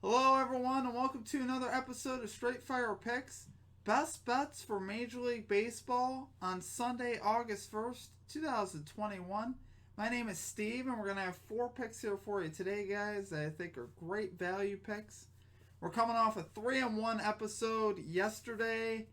Hello, everyone, and welcome to another episode of Straight Fire Picks. Best bets for Major League Baseball on Sunday, August 1st, 2021. My name is Steve, and we're going to have 4 picks here for you today, guys, that I think are great value picks. We're coming off a 3-1 episode yesterday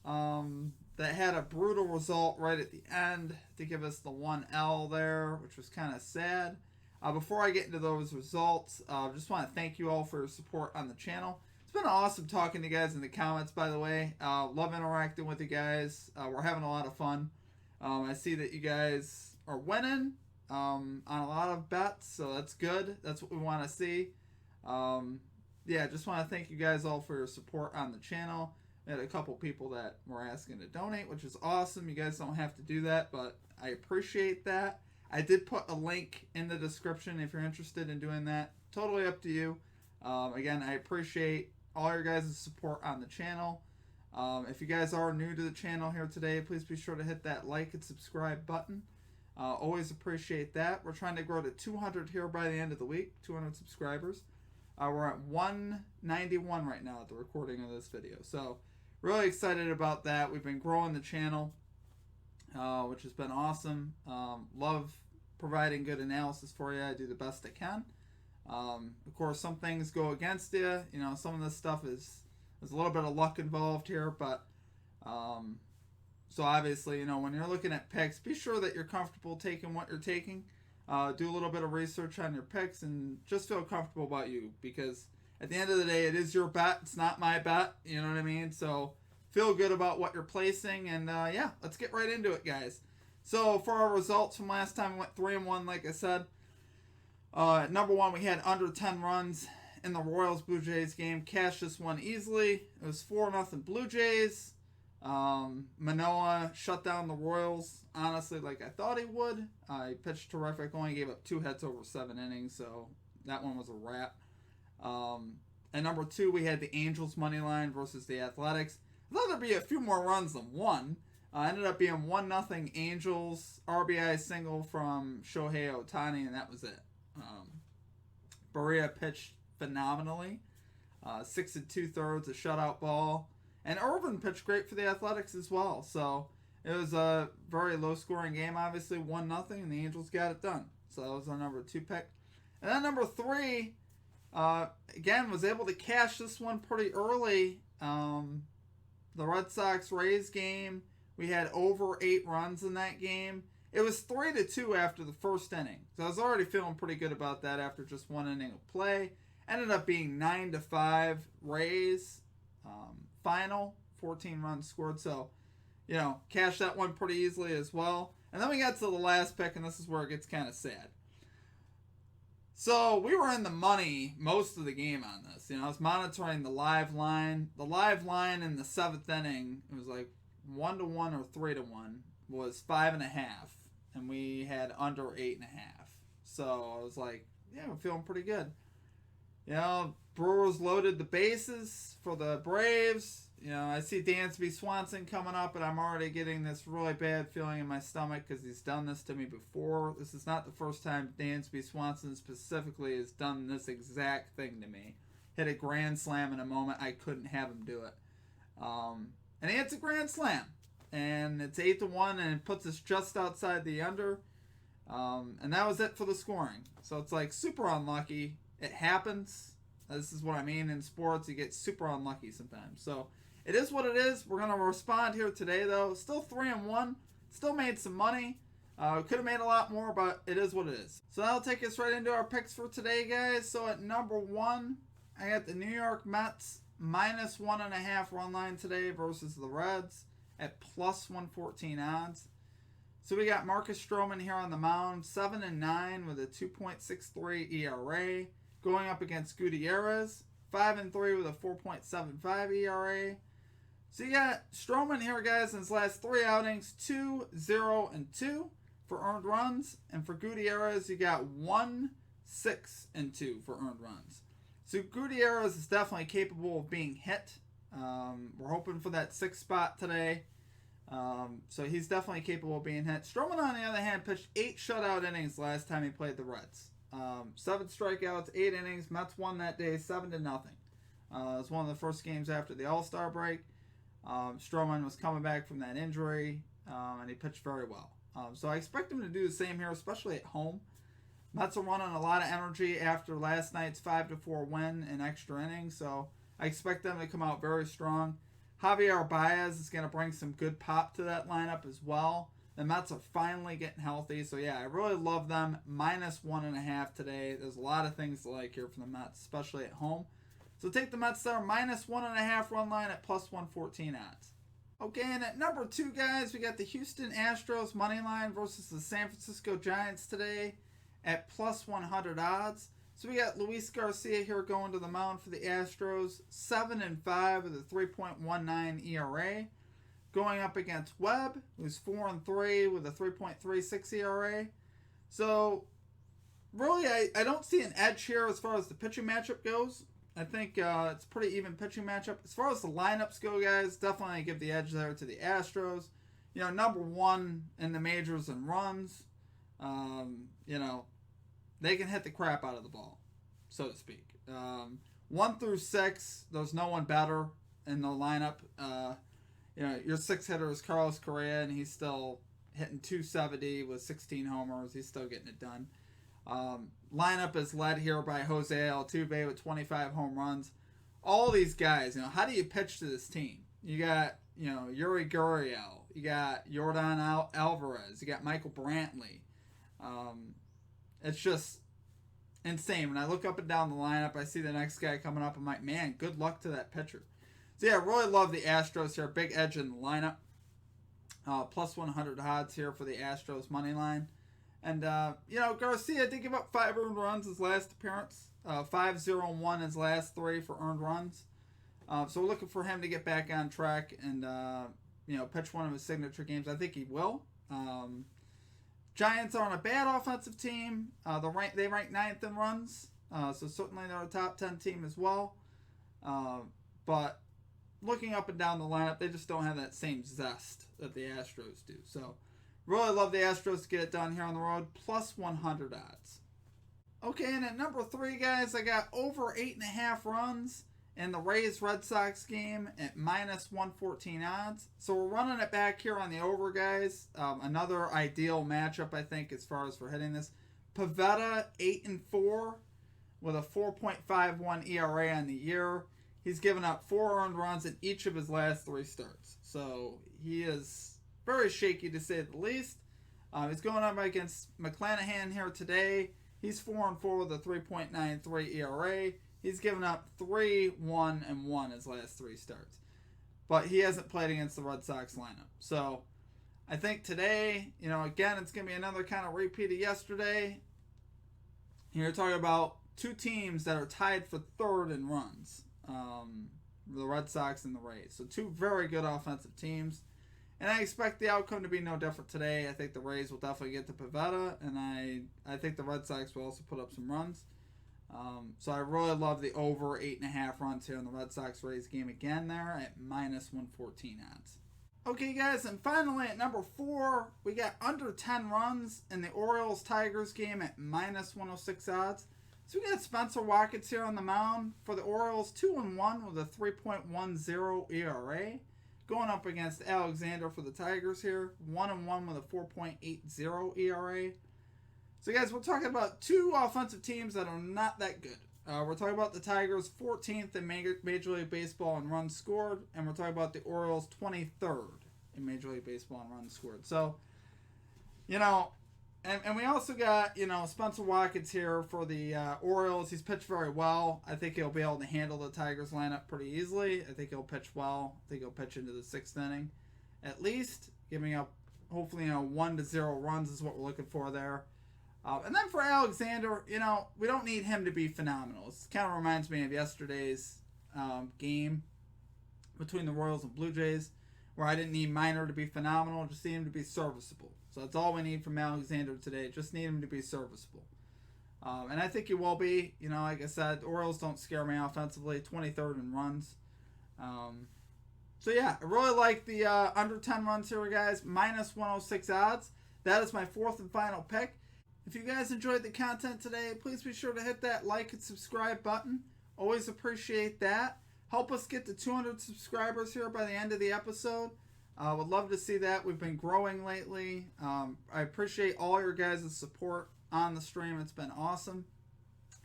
that had a brutal result right at the end to give us the 1L there, which was kind of sad. Before I get into those results, I just want to thank you all for your support on the channel. It's been awesome talking to you guys in the comments, by the way. Love interacting with you guys. We're having a lot of fun. I see that you guys are winning on a lot of bets, so that's good. That's what we want to see. Just want to thank you guys all for your support on the channel. We had a couple people that were asking to donate, which is awesome. You guys don't have to do that, but I appreciate that. I did put a link in the description if you're interested in doing that. Totally up to you. Again, I appreciate all your guys' support on the channel. If you guys are new to the channel here today, please be sure to hit that like and subscribe button. Always appreciate that. We're trying to grow to 200 here by the end of the week, 200 subscribers. We're at 191 right now at the recording of this video. So, really excited about that. We've been growing the channel, which has been awesome. Love providing good analysis for you. I do the best I can. Of course, some things go against you. You know, some of this stuff is a little bit of luck involved here, but so obviously, you know, when you're looking at picks, be sure that you're comfortable taking what you're taking. Do a little bit of research on your picks and just feel comfortable about you, because at the end of the day, it is your bet. It's not my bet. You know what I mean? So feel good about what you're placing, and let's get right into it, guys. So for our results from last time, we went 3-1, like I said. Number one, we had under 10 runs in the Royals Blue Jays game. Cashed this one easily. It was 4-0 Blue Jays. Manoah shut down the Royals, honestly, like I thought he would. He pitched terrific, only gave up 2 hits over 7 innings, so that one was a wrap. And number 2, we had the Angels money line versus the Athletics. I thought there'd be a few more runs than one. Ended up being 1-0 Angels, RBI single from Shohei Ohtani, and that was it. Berea pitched phenomenally. 6 2/3, a shutout ball. And Irvin pitched great for the Athletics as well. So it was a very low-scoring game, obviously 1-0, and the Angels got it done. So that was our number 2 pick. And then number 3, again, was able to cash this one pretty early. The Red Sox Rays game, we had over 8 runs in that game. It was 3-2 after the first inning. So I was already feeling pretty good about that after just 1 inning of play. Ended up being 9-5 Rays. Final, 14 runs scored. So, you know, cashed that one pretty easily as well. And then we got to the last pick, and this is where it gets kind of sad. So we were in the money most of the game on this. You know, I was monitoring the live line. The live line in the 7th inning, it was like 1-1 or 3-1, was 5.5, and we had under 8.5. So I was like, yeah, we're feeling pretty good. You know, Brewers loaded the bases for the Braves. You know, I see Dansby Swanson coming up, and I'm already getting this really bad feeling in my stomach because he's done this to me before. This is not the first time Dansby Swanson specifically has done this exact thing to me. Hit a grand slam in a moment I couldn't have him do it. And he hits a grand slam. And it's 8-1, and it puts us just outside the under. And that was it for the scoring. So it's like super unlucky. It happens. This is what I mean in sports. You get super unlucky sometimes. So it is what it is. We're going to respond here today, though. Still 3-1. Still made some money. Could have made a lot more, but it is what it is. So that'll take us right into our picks for today, guys. So at number 1, I got the New York Mets minus 1.5 run line today versus the Reds at plus 114 odds. So we got Marcus Stroman here on the mound, 7-9 with a 2.63 ERA. Going up against Gutierrez, 5-3 with a 4.75 ERA. So you got Stroman here, guys, in his last 3 outings, 2-0-2 for earned runs. And for Gutierrez, you got 1-6-2 for earned runs. So Gutierrez is definitely capable of being hit. We're hoping for that 6th spot today. So he's definitely capable of being hit. Stroman, on the other hand, pitched 8 shutout innings last time he played the Reds. 7 strikeouts, 8 innings. Mets won that day 7-0. It was one of the first games after the All-Star break. Stroman was coming back from that injury, and he pitched very well. So I expect him to do the same here, especially at home. Mets are running a lot of energy after last night's 5-4 win in extra innings, so I expect them to come out very strong. Javier Baez is going to bring some good pop to that lineup as well. The Mets are finally getting healthy, so yeah, I really love them. -1.5 today. There's a lot of things to like here from the Mets, especially at home. So take the Mets there, -1.5 run line at +114 odds. Okay, and at number 2, guys, we got the Houston Astros money line versus the San Francisco Giants today at +100 odds. So we got Luis Garcia here going to the mound for the Astros, 7-5 with a 3.19 ERA. Going up against Webb, who's 4-3 with a 3.36 ERA. So, really, I don't see an edge here as far as the pitching matchup goes. I think it's a pretty even pitching matchup. As far as the lineups go, guys, definitely give the edge there to the Astros. You know, number 1 in the majors in runs. You know, they can hit the crap out of the ball, so to speak. 1 through 6, there's no one better in the lineup. You know, your 6 hitter is Carlos Correa, and he's still hitting .270 with 16 homers. He's still getting it done. Lineup is led here by Jose Altuve with 25 home runs. All these guys, you know, how do you pitch to this team? You got, you know, Yuri Gurriel. You got Yordan Alvarez. You got Michael Brantley. It's just insane. When I look up and down the lineup, I see the next guy coming up. I'm like, man, good luck to that pitcher. So, yeah, I really love the Astros here. Big edge in the lineup. +100 odds here for the Astros money line. And, you know, Garcia did give up 5 earned runs his last appearance. 5-0-1 his last 3 for earned runs. So we're looking for him to get back on track and, you know, pitch one of his signature games. I think he will. Giants aren't a bad offensive team. They rank 9th in runs. So certainly they're a top 10 team as well. But looking up and down the lineup, they just don't have that same zest that the Astros do. So, really love the Astros to get it done here on the road. +100 odds. Okay, and at number 3, guys, I got over 8.5 runs in the Rays-Red Sox game at -114 odds. So we're running it back here on the over, guys. Another ideal matchup, I think, as far as for hitting this. Pivetta, 8-4 with a 4.51 ERA on the year. He's given up 4 earned runs in each of his last 3 starts. So he is very shaky, to say the least. He's going up against McClanahan here today. He's 4-4 with a 3.93 ERA. He's given up 3, 1, and 1 his last 3 starts. But he hasn't played against the Red Sox lineup. So I think today, you know, again, it's going to be another kind of repeat of yesterday. You're talking about 2 teams that are tied for 3rd in runs. The Red Sox and the Rays. So 2 very good offensive teams. And I expect the outcome to be no different today. I think the Rays will definitely get to Pivetta. And I think the Red Sox will also put up some runs. So I really love the over 8.5 runs here in the Red Sox-Rays game again there at -114 odds. Okay, guys, and finally at number 4, we got under 10 runs in the Orioles-Tigers game at -106 odds. So we got Spencer Watkins here on the mound for the Orioles, 2-1 with a 3.10 ERA. Going up against Alexander for the Tigers here, 1-1 with a 4.80 ERA. So guys, we're talking about 2 offensive teams that are not that good. We're talking about the Tigers 14th in Major League Baseball in runs scored, and we're talking about the Orioles 23rd in Major League Baseball in runs scored. So, you know, and we also got, you know, Spencer Watkins here for the Orioles. He's pitched very well. I think he'll be able to handle the Tigers lineup pretty easily. I think he'll pitch well. I think he'll pitch into the 6th inning at least, giving up hopefully, you know, 1-0 runs is what we're looking for there. And then for Alexander, you know, we don't need him to be phenomenal. It kind of reminds me of yesterday's game between the Royals and Blue Jays, where I didn't need Minor to be phenomenal, just need him to be serviceable. So that's all we need from Alexander today. Just need him to be serviceable. And I think he will be. You know, like I said, the Orioles don't scare me offensively. 23rd in runs. So, yeah, I really like the under 10 runs here, guys. -106 odds. That is my 4th and final pick. If you guys enjoyed the content today, please be sure to hit that like and subscribe button. Always appreciate that. Help us get to 200 subscribers here by the end of the episode. Would love to see that. We've been growing lately. I appreciate all your guys' support on the stream. It's been awesome.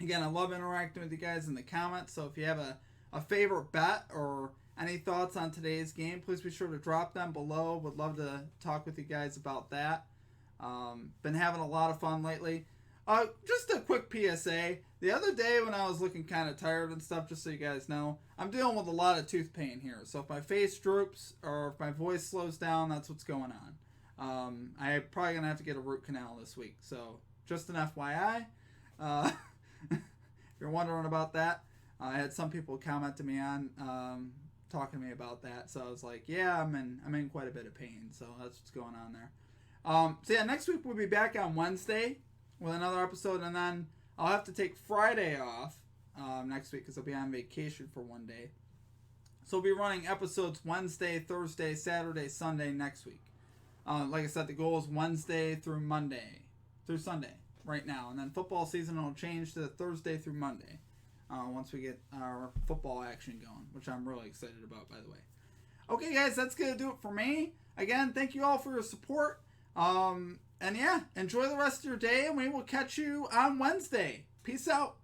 Again, I love interacting with you guys in the comments. So if you have a favorite bet or any thoughts on today's game, please be sure to drop them below. Would love to talk with you guys about that. Been having a lot of fun lately. Just a quick PSA. The other day when I was looking kind of tired and stuff, just so you guys know, I'm dealing with a lot of tooth pain here. So if my face droops or if my voice slows down, that's what's going on. I'm probably going to have to get a root canal this week. So just an FYI. If you're wondering about that, I had some people comment to me on talking to me about that. So I was like, yeah, I'm in quite a bit of pain. So that's what's going on there. So yeah, next week we'll be back on Wednesday with another episode, and then I'll have to take Friday off next week because I'll be on vacation for one day. So we'll be running episodes Wednesday, Thursday, Saturday, Sunday next week. Like I said, the goal is Wednesday through Sunday right now, and then football season will change to Thursday through Monday once we get our football action going, which I'm really excited about, by the way. Okay, guys, that's going to do it for me. Again, thank you all for your support. And yeah, enjoy the rest of your day, and we will catch you on Wednesday. Peace out.